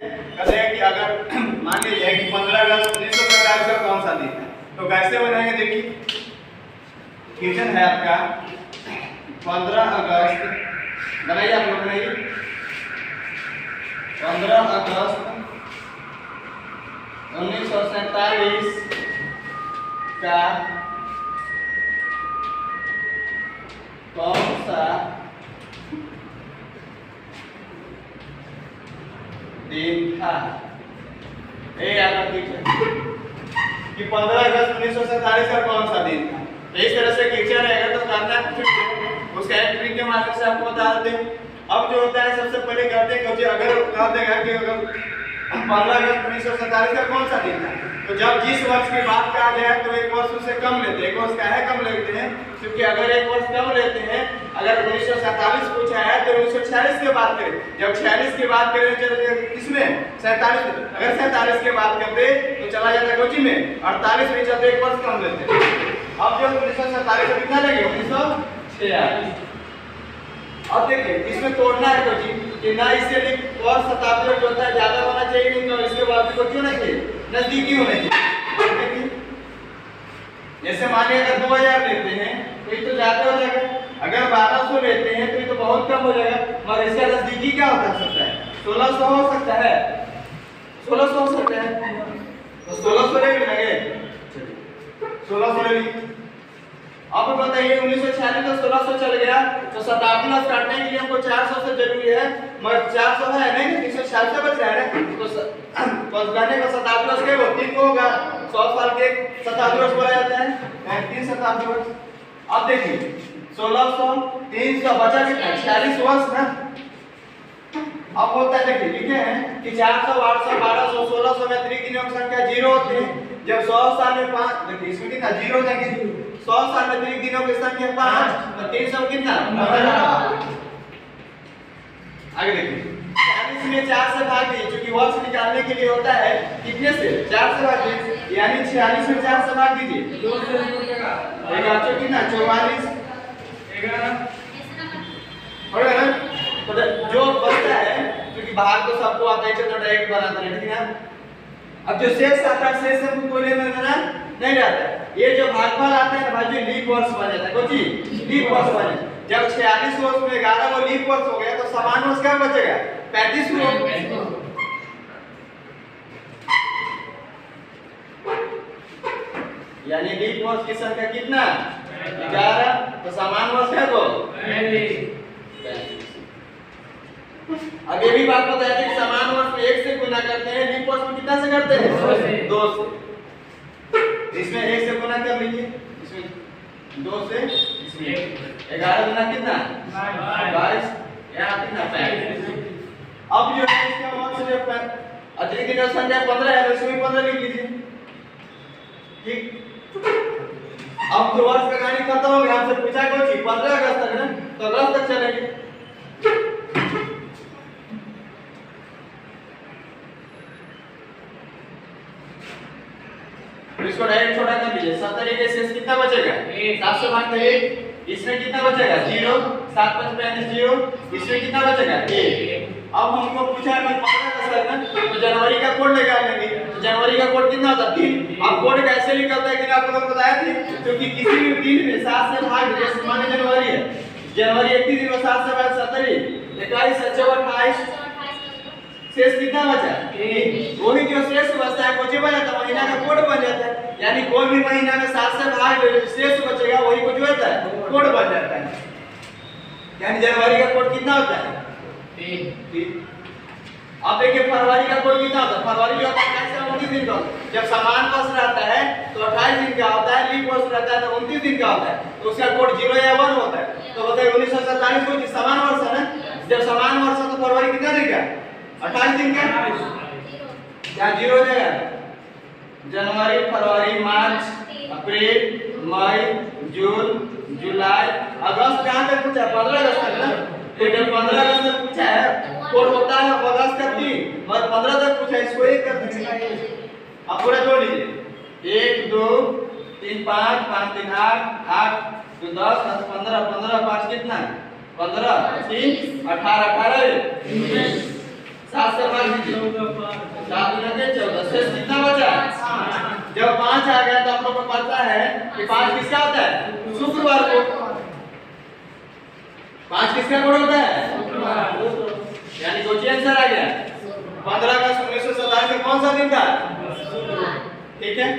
कहते हैं कि अगर मान लीजिए कि 15 अगस्त 1947 का कौन सा दिन है, तो कैसे बनाएंगे? देखिए क्वेश्चन है आपका 15 अगस्त, बनाइए आप लोग, बनाइए 15 अगस्त 1947 का कौन सा दिन था? ये आपका कि 15 अगस्त 1947 का कौन सा दिन था। तो इस तरह से क्वेश्चन रहेगा तो करना उस कैरेक्टरिंग के माध्यम से आपको बता देते हैं। अब जो होता है सबसे पहले कहते हैं कि अगर कह देगा कि अगर 15 अगस्त 1947 का कौन सा दिन था, तो जब जिस वर्ष की बात कहा जाए तो एक वर्ष उससे कम लेते हैं। एक वर्ष का है कम लेते हैं, क्योंकि अगर एक वर्ष कम लेते हैं, अगर 1947 पूछा है तो 1946 की बात करें। जब 46 की बात करें चलो किसमें 47, अगर 47 की बात करते तो चला जाता कोची में 48 में, चलते एक वर्ष कम लेते हैं। अब जो 1947 में कितना लगे 1946। अब देखिए इसमें तोड़ना है कोची कि ना इससे लिख और शताब्दी जो होता है ज्यादा होना चाहिए, नहीं तो इसके बाद को क्यों नहीं चाहिए, नजदीकी होने चाहिए। जैसे मानिए अगर 2000 लेते हैं तो ये तो ज्यादा हो जाएगा, अगर 1200 लेते हैं तो ये तो बहुत कम हो जाएगा, मगर इसका नजदीकी क्या हो सकता है 1600 हो सकता है, 1600 हो सकता है, तो 1600 ले लेंगे, 1600 ले ली। अब बताइए 1946 में 1600 चल गया तो शताब्दी वर्ष काटने के लिए हमको 400 से जरूरी है, मगर 400 है नहीं, 346 से बच रहा है ना, तो पहुंचाने का शताब्दी वर्ष के 3 को होगा, 100 साल के शताब्दी वर्ष बोला जाता है 3 शताब्दी वर्ष। अब देखिए 1600 300 बचा कितना 46 वर्ष ना। अब होता है देखिए लिखे हैं कि 400 800 1200 1600 में त्रिगिनों की संख्या 0 होती है। जब 100 साल में 5 देखिए इसमें कितना 0 हो जाएंगे, 100 साल में त्रिगिनों की संख्या 5 तो 300 कितना 15। आगे देखिए 40 में 4 से भाग दीजिए, क्योंकि वर्ष निकालने के लिए होता है कितने से 4 से भाग दीजिए, यानी 46 में 4 से भाग दीजिए 2 से निकलेगा, एक कितना 44 11 और तो जो बचता है, क्योंकि भाग तो सबको आता है तो डायरेक्ट बनाते हैं, ठीक है। अब जो शेष आता है शेष से कोई लेना देना नहीं रहता है। ये जो भागफल आता है ना भाई जो लीप वर्ष बन जाता है, कोची लीप वर्ष बन जाता है। जब 46 वर्ष में 11 वो लीप वर्ष हो गया तो समान वर्ष क्या बचेगा 35 वर्ष, यानी लीप वर्ष की संख्या कितना 11, तो समान वर्ष है तो 35। अब ये भी बात बताया कि समान वर्ष में 1 से गुना करते हैं, लीप वर्ष में कितना से करते हैं 2 से। इसमें 1 से गुना कर लीजिए, इसमें 2 से, इसमें 11 गुना कितना 22, यहाँ कितना 35। अब जो है इसका वर्ष जो अतिरिक्त दिनों संख्या 15 है तो इसमें 15 लिख लीजिए, ठीक। अब जो वर्ष का कहानी खत्म हो गया, हमसे पूछा कोई 15 अगस्त तक ना, तो अगस्त तक चलेंगे। इसको डायरेक्ट छोटा कर लीजिए, 70 के शेष कितना बचेगा 7 से भाग करिए, इसमें कितना बचेगा 0, 7 5 35 0, इसमें कितना बचेगा 1। अब हमको पूछा है 15 का ना, तो जनवरी का कोड निकाल लेंगे, तो जनवरी का कोड कितना होता है 3। अब कोड कैसे निकलता है कि आप लोगों को बताया थी, क्योंकि किसी भी दिन में 7 से भाग दीजिए, जैसे मान लीजिए जनवरी है, जनवरी एक दिन में 7 से भाग 70 21 28 शेष कितना बचा 1। वही जो शेष बचता है कुछ बन जाता है, महीना का कोड बन जाता है, यानी कोई भी महीना में 7 से भाग शेष बचेगा वही कुछ होता है कोड बन जाता है। यानी जनवरी का कोड कितना होता है 3। अब देखिए फरवरी का कोड कितना होता है, फरवरी जो होता है 28 से 29 दिन का। जब समान वर्ष रहता है तो 28 दिन का होता है, लीप वर्ष रहता है तो 29 दिन का होता है, तो उसका कोड 0 या 1 होता है। तो बताइए 1947 को समान वर्ष है ना, जब समान वर्ष है तो फरवरी कितना दिन का 28 दिन का, क्या 0 हो जाएगा। जनवरी फरवरी मार्च अप्रैल मई जून जुलाई अगस्त कहाँ तक पूछा 15 अगस्त तक ना, तो जब 15 अगस्त तक पूछा है कोड होता है अगस्त का 3, मगर 15 तक पूछा इसको 1 कर दीजिए। अब पूरा जोड़ लीजिए 1 2 3 5 5 3 8 2 10 15 15 5 कितना 15 3 18 18 7 से भाग दीजिए जब 5 आ गया तो आप लोग को पता है कि 5 किसका होता है? शुक्रवार को। 5 किसका कोड होता है? यानी कोई आंसर आ गया। 15 अगस्त 1947 कौन सा दिन था? ठीक है।